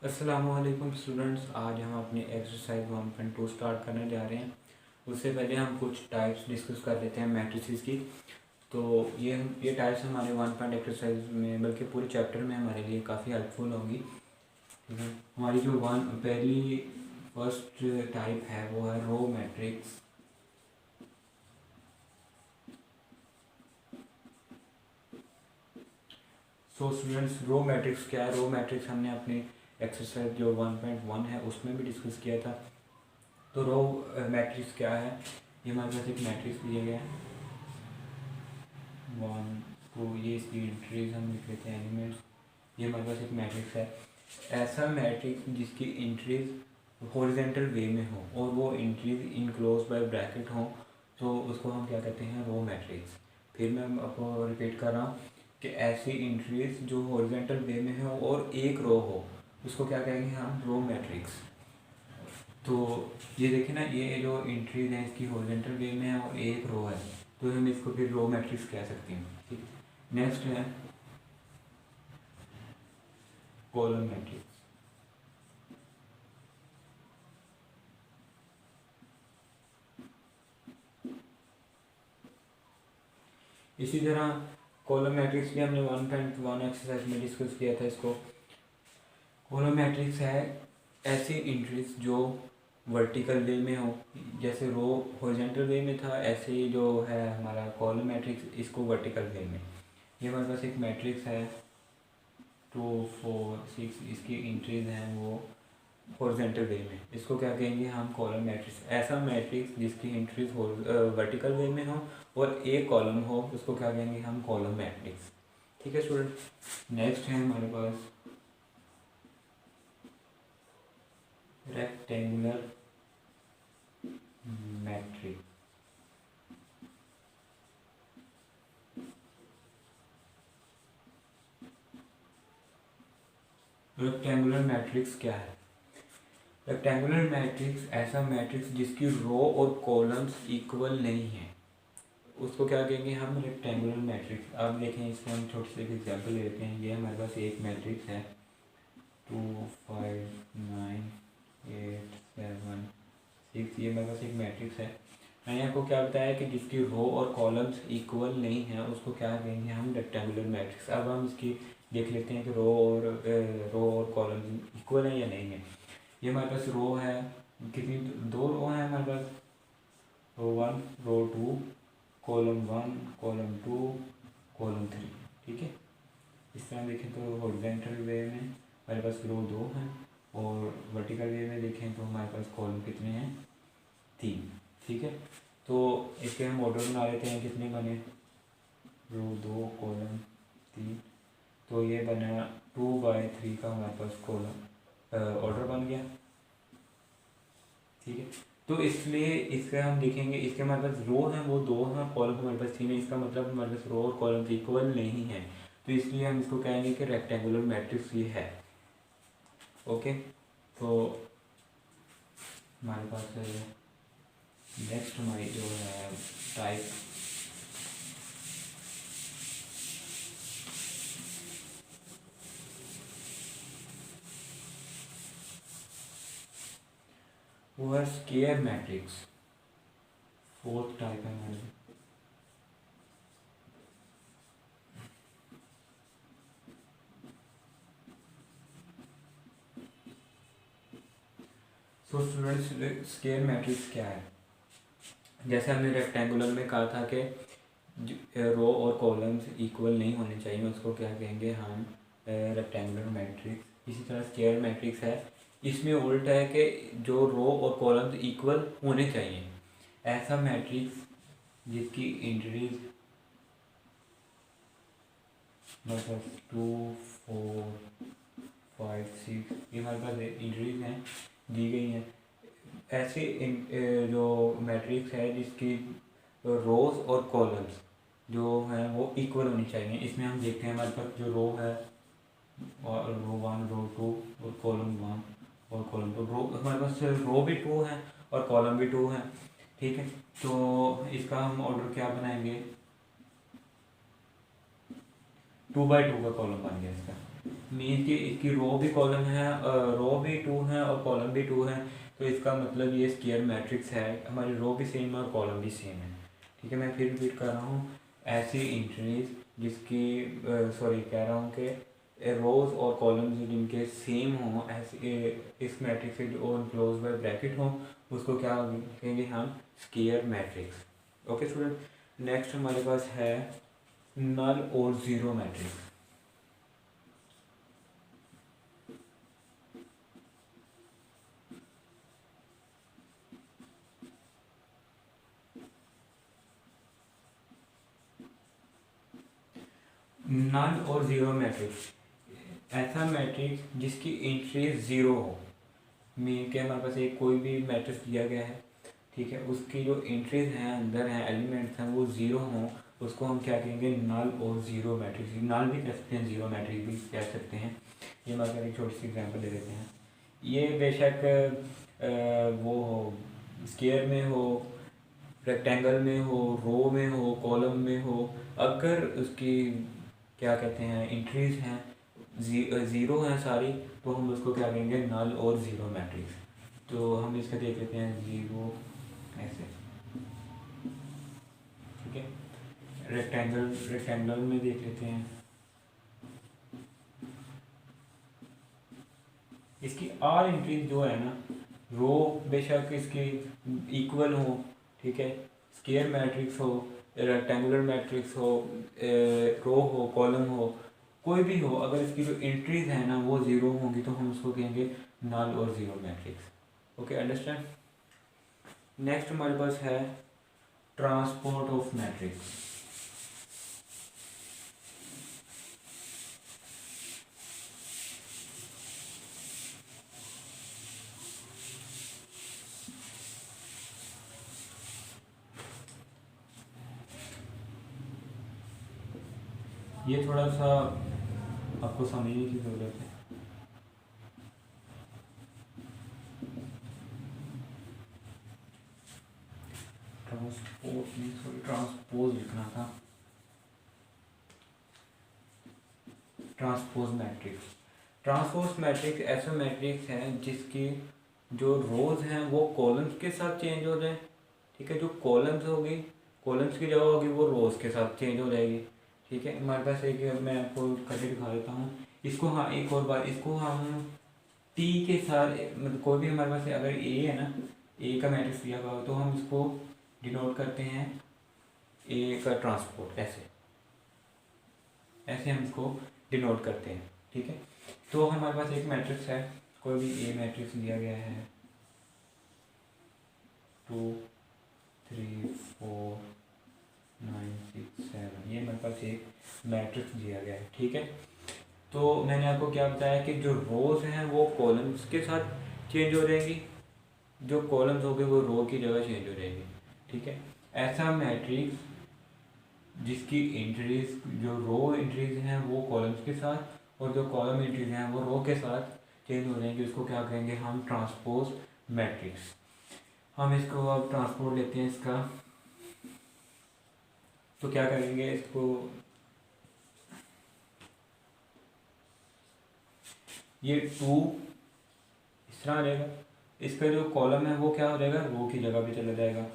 अस्सलामुअलैकुम स्टूडेंट्स, आज हम अपनी एक्सरसाइज 1.2 स्टार्ट करने जा रहे हैं। उससे पहले हम कुछ टाइप्स डिस्कस कर लेते हैं मैट्रिसेस की। तो ये टाइप्स हमारे 1 पॉइंट एक्सरसाइज में बल्कि पूरे चैप्टर में हमारे लिए काफ़ी हेल्पफुल होगी। ठीक है, हमारी जो पहली फर्स्ट टाइप है वो है row matrix. So students, row matrix क्या है? रो मैट्रिक्स हमने अपनी एक्सरसाइज जो 1.1 है उसमें भी डिस्कस किया था। तो रो मैट्रिक्स क्या है? ये हमारे पास एक मैट्रिक्स दिया गया है 1 2, ये इसकी एंट्रीज हम लिख लेते हैं एलिमेंट्स। ये हमारे पास एक मैट्रिक्स है, ऐसा मैट्रिक्स जिसकी एंट्रीज हॉरिजॉन्टल वे में हो और वो एंट्रीज इनक्लोज बाय ब्रैकेट हो, तो उसको हम क्या कहते हैं? Row matrix. फिर मैं आपको रिपीट कर रहा हूँ कि ऐसी एंट्रीज जो हॉरिजॉन्टल वे में हो और एक रो हो, उसको क्या कहेंगे हम? Row matrix. तो ये देखिए ना, ये जो एंट्रीज हैं इसकी हॉरिजॉन्टल वे में है और एक रो है, तो हम इसको फिर रो मैट्रिक्स कह सकते हैं। ठीक, नेक्स्ट है कॉलम मैट्रिक्स। इसी तरह कॉलम मैट्रिक्स भी हमने 1.1 एक्सरसाइज में डिस्कस किया था इसको। कॉलम मैट्रिक्स है ऐसी एंट्रीज जो वर्टिकल वे में हो, जैसे रो हॉरिजॉन्टल वे में था, ऐसे ही जो है हमारा कॉलम मैट्रिक्स, इसको वर्टिकल वे में। ये हमारे पास एक मैट्रिक्स है 2 4 6, इसकी एंट्रीज हैं वो हॉरिजॉन्टल वे में, इसको क्या कहेंगे हम? Column matrix. ऐसा मैट्रिक्स जिसकी एंट्रीज वर्टिकल वे में हो और एक कॉलम हो, उसको क्या कहेंगे हम? Column matrix. ठीक है स्टूडेंट, नेक्स्ट है हमारे पास रेक्टेंगुलर मैट्रिक्स। रेक्टेंगुलर मैट्रिक्स क्या है? रेक्टेंगुलर मैट्रिक्स ऐसा मैट्रिक्स जिसकी रो और कॉलम्स इक्वल नहीं है, उसको क्या कहेंगे हम? Rectangular matrix. अब देखें, इसमें हम छोटे से एग्जाम्पल ले लेते हैं। ये हमारे पास एक मैट्रिक्स है 2 5 9 8 7 6, ये हमारे पास एक मैट्रिक्स है। मैंने आपको क्या बताया कि जिसकी रो और कॉलम्स इक्वल नहीं है, उसको क्या कहेंगे हम? Rectangular matrix. अब हम इसकी देख लेते हैं कि रो और कॉलम्स इक्वल है या नहीं है। ये हमारे पास रो है, कितनी? दो रो है हमारे पास, रो 1 रो 2, कॉलम 1 कॉलम 2 कॉलम 3। ठीक है, इस तरह देखें तो हॉरिजॉन्टल वे में हमारे पास रो 2 हैं और वर्टिकल वे में देखें तो हमारे पास कॉलम कितने हैं? 3। ठीक है, तो इसके हम ऑर्डर बना लेते हैं, कितने बने? रो 2 कॉलम 3, तो ये बना 2/3 का हमारे पास कॉलम ऑर्डर बन गया। ठीक है, तो इसलिए इसका हम देखेंगे, इसके हमारे पास रो हैं वो 2 हैं, कॉलम हमारे पास 3 है, इसका मतलब हमारे पास रो और कॉलम इक्वल नहीं है, तो इसलिए हम इसको कहेंगे कि रेक्टेंगुलर मैट्रिक्स ये है। ओके, तो हमारे पास नेक्स्ट हमारी जो है टाइप वो है स्क्वायर मैट्रिक्स। फोर्थ टाइप है हमारी। सो स्टूडेंट्स, स्क्वायर मैट्रिक्स क्या है? जैसे हमने रेक्टेंगुलर में कहा था कि रो और कॉलम्स इक्वल नहीं होने चाहिए, उसको क्या कहेंगे हम? Rectangular matrix. इसी तरह स्क्वायर मैट्रिक्स है, इसमें उल्टा है कि जो रो और कॉलम्स इक्वल होने चाहिए। ऐसा मैट्रिक्स जिसकी एंट्रीज मतलब 2 4 5 6, ये हमारे पास एंट्रीज हैं दी गई हैं। ऐसे जो मैट्रिक्स है जिसकी रोज और कॉलम्स जो हैं वो इक्वल होनी चाहिए। इसमें हम देखते हैं हमारे पास जो रो है और रो 1 रो 2 और कॉलम 1 और कॉलम 2, रो हमारे पास रो भी 2 है और कॉलम भी 2 है। ठीक है, तो इसका हम ऑर्डर क्या बनाएंगे? 2/2 का कॉलम बन गया इसका। मीन कि इसकी रो भी कॉलम है, रो भी 2 है और कॉलम भी 2 है, तो इसका मतलब ये स्क्वायर मैट्रिक्स है, हमारी रो भी सेम है और कॉलम भी सेम है। ठीक है, मैं फिर रिपीट कर रहा हूँ, ऐसी इंट्रीज जिसकी सॉरी कह रहा हूँ कि रोज और कॉलम्स जिनके सेम हों, ऐसे इस मैट्रिक्स के जो क्लोज बाय ब्रैकेट हों, उसको क्या कहेंगे हम, square matrix. Okay student, next हमारे पास है नल और ज़ीरो मैट्रिक्स। नल और ज़ीरो मैट्रिक्स, ऐसा मैट्रिक्स जिसकी एंट्री ज़ीरो हो, मीन के हमारे पास एक कोई भी मैट्रिक्स दिया गया है, ठीक है, उसकी जो एंट्रीज हैं अंदर हैं एलिमेंट्स हैं वो ज़ीरो हों, उसको हम क्या कहेंगे, नल और ज़ीरो मैट्रिक्स। नल भी कह सकते हैं, ज़ीरो मैट्रिक्स भी कह सकते हैं। ये मैं अगर एक छोटी सी एग्जांपल दे देते हैं, ये बेशक वो हो, स्क्वायर में हो, रेक्टेंगल में हो, रो में हो, कॉलम में हो, अगर उसकी क्या कहते हैं एंट्रीज हैं ज़ीरो हैं सारी, तो हम उसको क्या कहेंगे, नल और ज़ीरो मैट्रिक्स। तो हम इसका देख लेते हैं ज़ीरो ऐसे, ठीक है, रेक्टेंगल में देख लेते हैं, इसकी आर एंट्रीज जो है ना, रो बेशक इसकी इक्वल हो, ठीक है, स्क्वायर मैट्रिक्स हो, रेक्टेंगुलर मैट्रिक्स हो, रो हो, कॉलम हो, कोई भी हो, अगर इसकी जो एंट्रीज है ना वो ज़ीरो होंगी तो हम उसको कहेंगे नल और zero matrix. Okay, understand. Next हमारे पास है ट्रांसपोर्ट ऑफ मैट्रिक्स। ये थोड़ा सा आपको समझने की ज़रूरत है। ट्रांसपोर्ट नहीं, सॉरी ट्रांसपोज लिखना था, ट्रांसपोज मैट्रिक्स। ट्रांसपोज मैट्रिक्स ऐसा मैट्रिक्स है जिसकी जो रोज हैं वो कॉलम्स के साथ चेंज हो जाए, ठीक है, जो कॉलम्स होगी, कॉलम्स की जगह होगी वो रोज के साथ चेंज हो जाएगी। ठीक है, हमारे पास एक, मैं आपको करके दिखा देता हूँ इसको। हाँ, एक और बार, इसको हम टी के साथ, मतलब कोई भी हमारे पास अगर ए है ना, ए का मैट्रिक्स दिया हुआ हो तो हम इसको डिनोट करते हैं ए का ट्रांसपोर्ट, ऐसे ऐसे हम इसको डिनोट करते हैं। ठीक है, तो हमारे पास एक मैट्रिक्स है, कोई भी ए मैट्रिक्स दिया गया है, 2 3 4 9 6 7, ये हमारे पास एक मैट्रिक्स दिया गया है। ठीक है, तो मैंने आपको क्या बताया कि जो रोज हैं वो कॉलम्स के साथ चेंज हो जाएंगी, जो कॉलम्स हो गए वो रो की जगह चेंज हो जाएंगे। ठीक है, ऐसा मैट्रिक्स जिसकी एंट्रीज, जो रो एंट्रीज हैं वो कॉलम्स के साथ और जो कॉलम एंट्रीज हैं वो रो के साथ चेंज हो जाएंगे, उसको क्या कहेंगे हम, ट्रांसपोज मैट्रिक्स। हम इसको अब ट्रांसपोर्ट लेते हैं इसका, तो क्या करेंगे इसको, ये 2 इस तरह आ जाएगा, इसका जो कॉलम है वो क्या हो जाएगा, रो की जगह पे चला जाएगा।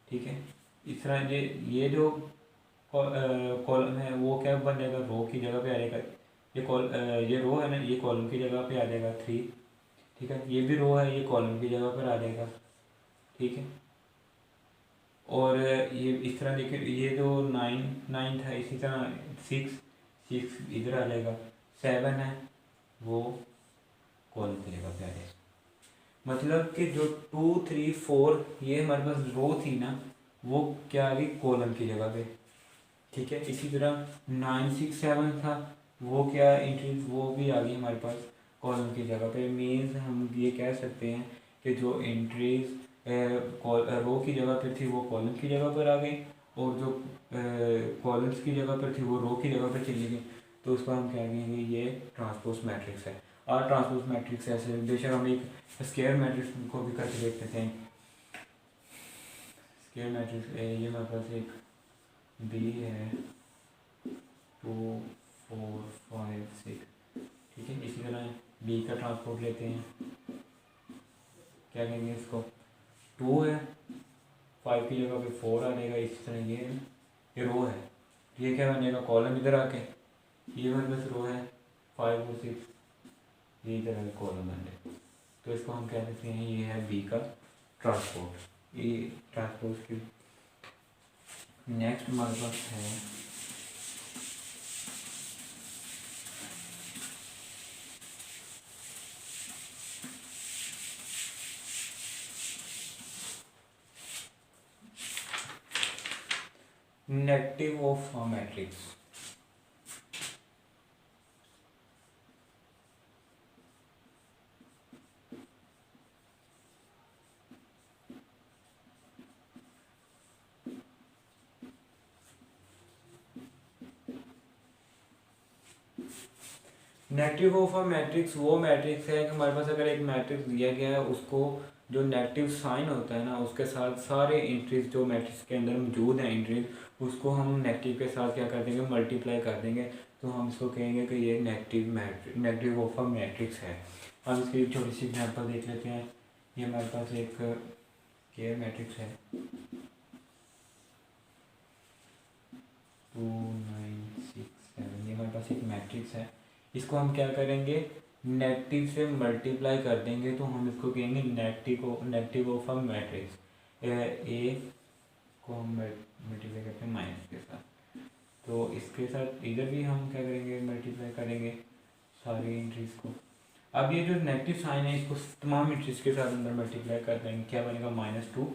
ठीक है, इस तरह ये जो कॉलम है वो क्या बन जाएगा, रो की जगह पे आ जाएगा। ये रो है ना, ये कॉलम की जगह पे आ जाएगा 3। ठीक है, ये भी रो है, ये कॉलम की जगह पर आ जाएगा। ठीक है, और ये इस तरह देखिए, ये जो 9 था, इसी तरह 6 इधर आ जाएगा, 7 है वो कॉलम की जगह पे आ जाएगा। मतलब कि जो 2 3 4 ये हमारे पास रो थी ना, वो क्या आ गई, कॉलम की जगह पे। ठीक है, इसी तरह 9 6 7 था, वो क्या एंट्रीज, वो भी आ गई हमारे पास कॉलम की जगह पे। मीन्स हम ये कह सकते हैं कि जो एंट्रीज रो की जगह पर थी वो कॉलम की जगह पर आ गई, और जो कॉलम्स की जगह पर थी वो रो की जगह पर चली गई, तो उसको हम क्या कहेंगे, ये ट्रांसपोज मैट्रिक्स है। और ट्रांसपोज मैट्रिक्स ऐसे, बेशक हम एक स्क्वायर मैट्रिक्स को भी करके देख लेते हैं। स्क्वायर मैट्रिक्स ये हमारे पास एक बी है, 2 4 5 6 ठीक है। इसी तरह बी का ट्रांसपोर्ट लेते हैं, क्या कहेंगे इसको, 2 है, 5 की जगह पे 4 आ जाएगा। इसी तरह ये रो है, ये क्या बनेगा, कॉलम इधर आके, ये हमारे पास रो है 5 और 6, ये इधर आके कॉलम बन जाए। तो इसको हम कह सकते हैं ये है बी का ट्रांसपोर्ट। ये ट्रांसपोर्ट की नेक्स्ट हमारे पास है negative of a matrix. Negative of a matrix वो मैट्रिक्स है कि हमारे पास अगर एक मैट्रिक्स दिया गया है, उसको जो नेगेटिव साइन होता है ना, उसके साथ सारे एंट्रीज जो मैट्रिक्स के अंदर मौजूद हैं एंट्रीज, उसको हम नेगेटिव के साथ क्या कर देंगे, मल्टीप्लाई कर देंगे। तो हम इसको कहेंगे कि ये नेगेटिव ऑफ अ मैट्रिक्स है। हम इसकी एक छोटी सी एग्जाम्पल देख लेते हैं। ये हमारे पास एक केयर मैट्रिक्स है 2 9 6 7, ये हमारे पास एक मैट्रिक्स है। इसको हम क्या करेंगे, नेगेटिव से मल्टीप्लाई कर देंगे। तो हम इसको कहेंगे नेगेटिव ऑफ अ मैट्रिक्स। ए को हम मल्टीप्लाई करते हैं माइनस के साथ, तो इसके साथ इधर भी हम क्या करेंगे, मल्टीप्लाई करेंगे सारी एंट्रीज को। अब ये जो नेगेटिव साइन है, इसको तमाम एंट्रीज के साथ अंदर मल्टीप्लाई कर देंगे। क्या बनेगा, -2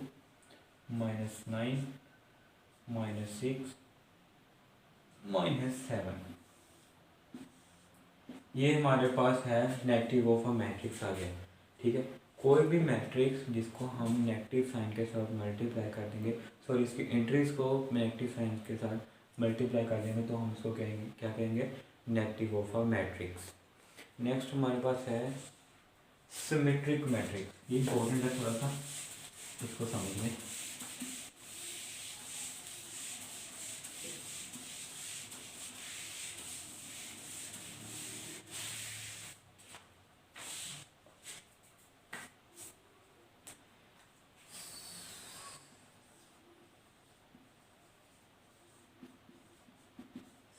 -9 -6 -7। ये हमारे पास है नेगेटिव ऑफ अ मैट्रिक्स आ गया। ठीक है, कोई भी मैट्रिक्स जिसको हम नेगेटिव साइन के साथ मल्टीप्लाई कर देंगे, सॉरी इसकी एंट्रीज को नेगेटिव साइन के साथ मल्टीप्लाई कर देंगे, तो हम इसको कहेंगे, क्या कहेंगे, negative of a matrix. Next हमारे पास है सिमेट्रिक मैट्रिक्स। ये इंपॉर्टेंट है थोड़ा सा, इसको समझ लें।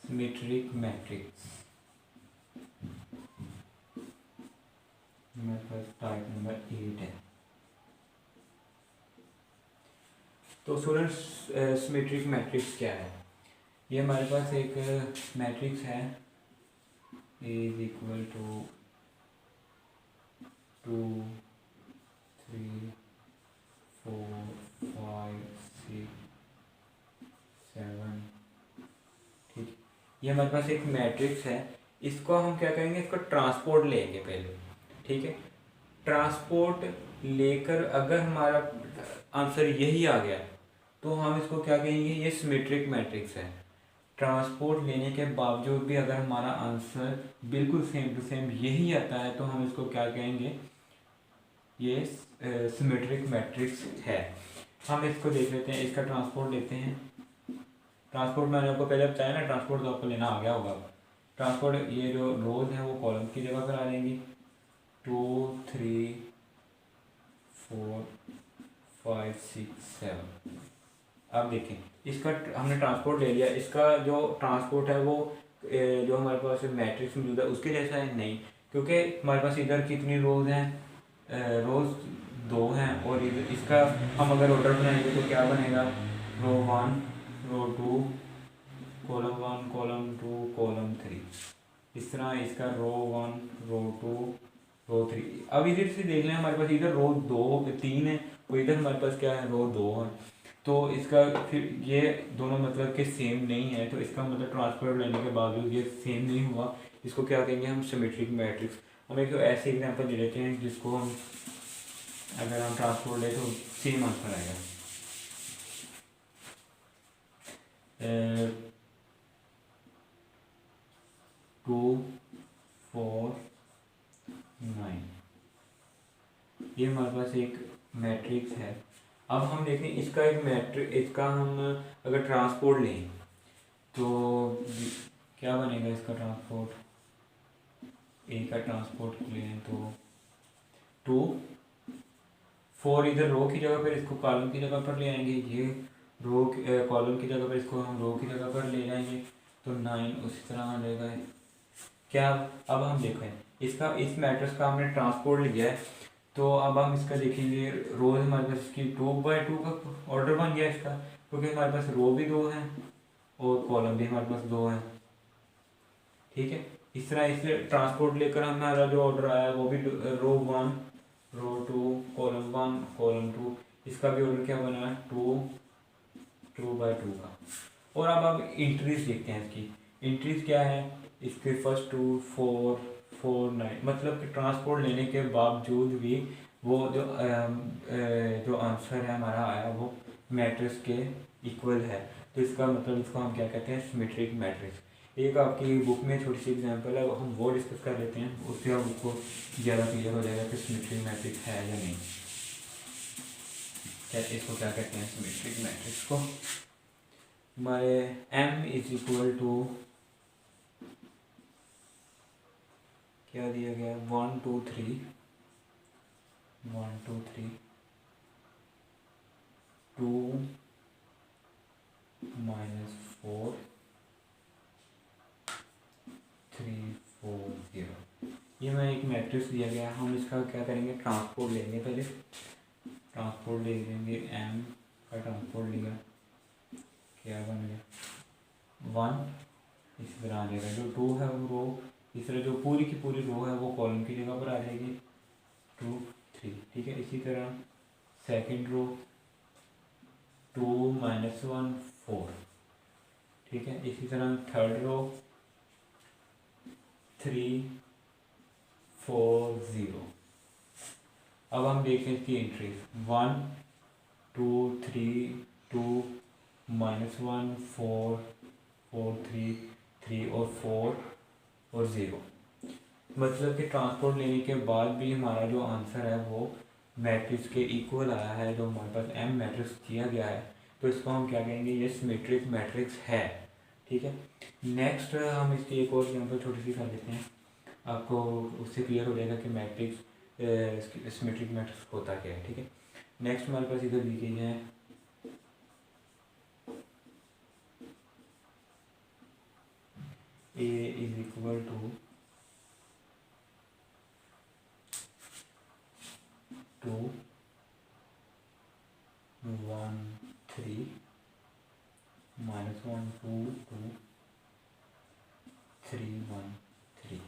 सिमेट्रिक मैट्रिक्स मेरे पास टाइप नंबर 8 है। तो स्टूडेंट्स, सिमेट्रिक मैट्रिक्स क्या है, ये हमारे पास एक मैट्रिक्स है, ए इज इक्वल टू 2 3 4 5 6 7। ठीक, ये हमारे पास एक मैट्रिक्स है। इसको हम क्या करेंगे, इसको ट्रांसपोर्ट लेंगे पहले। ठीक है, ट्रांसपोर्ट लेकर अगर हमारा आंसर यही आ गया, तो हम इसको क्या कहेंगे, ये सिमेट्रिक मैट्रिक्स है। ट्रांसपोर्ट लेने के बावजूद भी अगर हमारा आंसर बिल्कुल सेम टू सेम यही आता है, तो हम इसको क्या कहेंगे, ये सिमेट्रिक मैट्रिक्स है। हम इसको देख लेते हैं, इसका ट्रांसपोर्ट लेते हैं। ट्रांसपोर्ट मैंने आपको पहले बताया ना, ट्रांसपोर्ट तो आपको लेना आ गया होगा। ट्रांसपोर्ट, ये जो रोज है वो कॉलम की जगह पर आ जाएंगी, 2 3 4 5 6 7। अब देखें, इसका हमने ट्रांसपोर्ट ले लिया। इसका जो ट्रांसपोर्ट है वो जो हमारे पास मैट्रिक्स मौजूद है उसके जैसा है नहीं, क्योंकि हमारे पास इधर कितनी रोज हैं, रोज 2 हैं, और इधर इसका हम अगर ऑर्डर बनाएंगे तो क्या बनेगा, रो 1 रो 2 कॉलम 1 कॉलम 2 कॉलम 3। इस तरह इसका रो 1 रो 2 रो 3। अब इधर से देख लें, हमारे पास इधर रो 3 है और इधर हमारे पास क्या है, रो 2 है। तो इसका फिर ये दोनों मतलब कि सेम नहीं है, तो इसका मतलब ट्रांसपोर्ट लेने के बावजूद ये सेम नहीं हुआ। इसको क्या कहेंगे हम, सिमेट्रिक मैट्रिक्स। हम एक ऐसे एग्जांपल ले लेते हैं जिसको हम अगर हम ट्रांसपोर्ट लें तो सेम आंसर आएगा। 2 4 9, ये हमारे पास एक मैट्रिक्स है। अब हम देखें इसका एक मैट्रिक, इसका हम अगर ट्रांसपोर्ट लें तो क्या बनेगा इसका ट्रांसपोर्ट, ए का ट्रांसपोर्ट लें तो 2 4 इधर रो की जगह पर इसको कॉलम की जगह पर ले आएंगे, ये रो कॉलम की जगह पर इसको हम रो की जगह पर ले जाएंगे तो 9 उसी तरह आ जाएगा। क्या अब हम देखें इसका इस मैट्रिक्स का हमने ट्रांसपोर्ट लिया है, तो अब हम इसका देखेंगे रोज हमारे पास इसकी 2 बाई 2 का ऑर्डर बन गया इसका, क्योंकि हमारे पास रो भी 2 हैं और कॉलम भी हमारे पास 2 हैं। ठीक है, इस तरह इसलिए ट्रांसपोर्ट लेकर हमारा जो ऑर्डर आया वो भी रो 1 रो 2 कॉलम 1 कॉलम 2, इसका भी ऑर्डर क्या बना है 2 का। और अब हम इंट्रीज देखते हैं इसकी, इंट्रीज क्या है इसके फर्स्ट 2 4 4 9, मतलब कि ट्रांसपोर्ट लेने के बावजूद भी वो जो आंसर है हमारा आया वो मैट्रिक्स के इक्वल है, तो इसका मतलब इसको हम क्या कहते हैं सिमेट्रिक मैट्रिक्स। एक आपकी बुक में छोटी सी एग्जांपल है, हम वो डिस्कस कर लेते हैं, उससे आप उसको ज़्यादा क्लियर हो जाएगा कि सिमेट्रिक मैट्रिक्स है या नहीं। क्या इसको क्या कहते हैं सिमेट्रिक मैट्रिक्स को। हमारे m इज इक्वल टू क्या दिया गया 1 2 3 1 2 3 2 -4 3 4 0, ये मैं एक मैट्रिक्स दिया गया, हम इसका क्या करेंगे ट्रांसपोर्ट लेंगे, पहले ट्रांसपोर्ट ले लेंगे m का ट्रांसपोर्ट लिया क्या बन गया 1, इस तरह आ जाएगा जो 2 है वो रो, इस तरह जो पूरी की पूरी रो है वो कॉलम की जगह पर आ जाएगी 2 3। ठीक है, इसी तरह सेकंड रो 2 -1 4। ठीक है, इसी तरह थर्ड रो 3 4 0। अब हम देखते हैं इसकी एंट्रीज 1 2 3 2 -1 4 4 3 3 और 4 और 0, मतलब कि ट्रांसपोर्ट लेने के बाद भी हमारा जो आंसर है वो मैट्रिक्स के इक्वल आया है, जो हमारे पास m मैट्रिक्स दिया गया है, तो इसको हम क्या कहेंगे ये सिमेट्रिक मैट्रिक्स है। ठीक है, नेक्स्ट हम इसकी एक और एग्जांपल छोटी सी कर लेते हैं, आपको उससे क्लियर हो जाएगा कि मैट्रिक्स सिमेट्रिक मैट्रिक्स होता क्या है। ठीक है, नेक्स्ट हमारे पास इधर दी गई है A इज इक्वल टू 2 1 3 -1 2 2 3 1 3,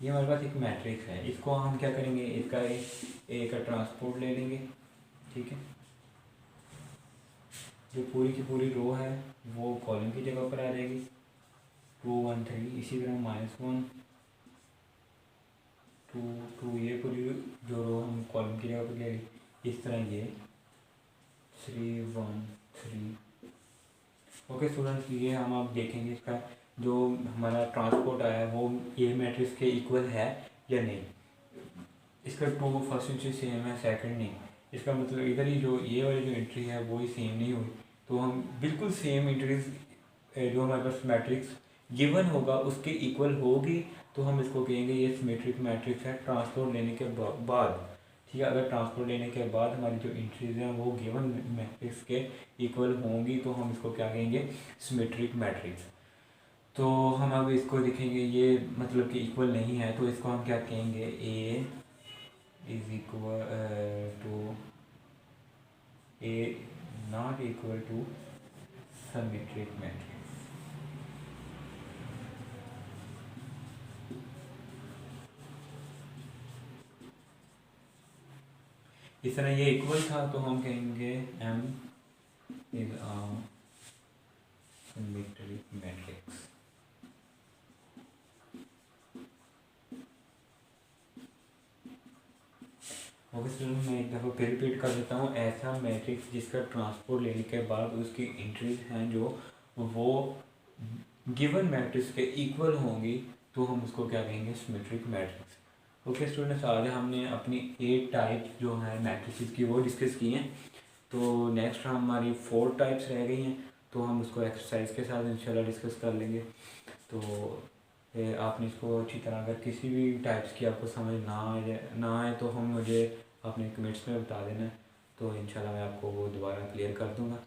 ये हमारे पास एक मैट्रिक्स है, इसको हम क्या करेंगे इसका ए का ट्रांसपोर्ट ले लेंगे। ठीक है, जो पूरी की पूरी रो है वो कॉलम की जगह पर आ जाएगी 2 1 3, इसी तरह -1 2 2, ये पूरी जो रो हम कॉलम की जगह पर ले ली, इस तरह ये 3 1 3। ओके स्टूडेंट्स, ये हम आप देखेंगे इसका जो हमारा ट्रांसपोर्ट आया है वो ए मैट्रिक्स के इक्वल है या नहीं। इसका टू फर्स्ट एंट्री सेम है, सेकंड नहीं, इसका मतलब इधर ही जो ये वाली जो एंट्री है वो ही सेम नहीं हुई, तो हम बिल्कुल सेम एंट्रीज जो हमारे पास मैट्रिक्स गिवन होगा उसके इक्वल होगी, तो हम इसको कहेंगे ये सिमेट्रिक मैट्रिक्स है ट्रांसपोर्ट लेने के बाद। ठीक है, अगर ट्रांसपोर्ट लेने के बाद हमारी जो एंट्रीज हैं वो गिवन मैट्रिक्स के इक्वल होंगी तो हम इसको क्या कहेंगे सिमेट्रिक मैट्रिक्स। तो हम अब इसको देखेंगे ये मतलब कि इक्वल नहीं है, तो इसको हम क्या कहेंगे A is equal to A not equal to symmetric matrix. इस तरह ये इक्वल था तो हम कहेंगे m is a symmetric matrix. Okay student, मैं एक दफ़ा फिर रिपीट कर देता हूँ, ऐसा मैट्रिक्स जिसका ट्रांसपोर्ट लेने के बाद उसकी एंट्रीज हैं जो वो गिवन मैट्रिक्स के इक्वल होंगी तो हम उसको क्या कहेंगे सिमेट्रिक मैट्रिक्स। ओके स्टूडेंट्स, आज हमने अपनी 8 टाइप्स जो हैं मैट्रिक्स की वो डिस्कस की हैं, तो नेक्स्ट हमारी 4 टाइप्स रह गई हैं, तो हम उसको एक्सरसाइज के साथ इंशाल्लाह डिस्कस कर लेंगे। तो आपने इसको अच्छी तरह, अगर किसी भी टाइप्स की आपको समझ ना आए तो हम मुझे अपने कमेंट्स में बता देना, तो इंशाल्लाह मैं आपको वो दोबारा क्लियर कर दूँगा।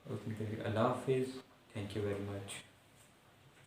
उसके लिए अल्लाह हाफिज़, थैंक यू वेरी मच।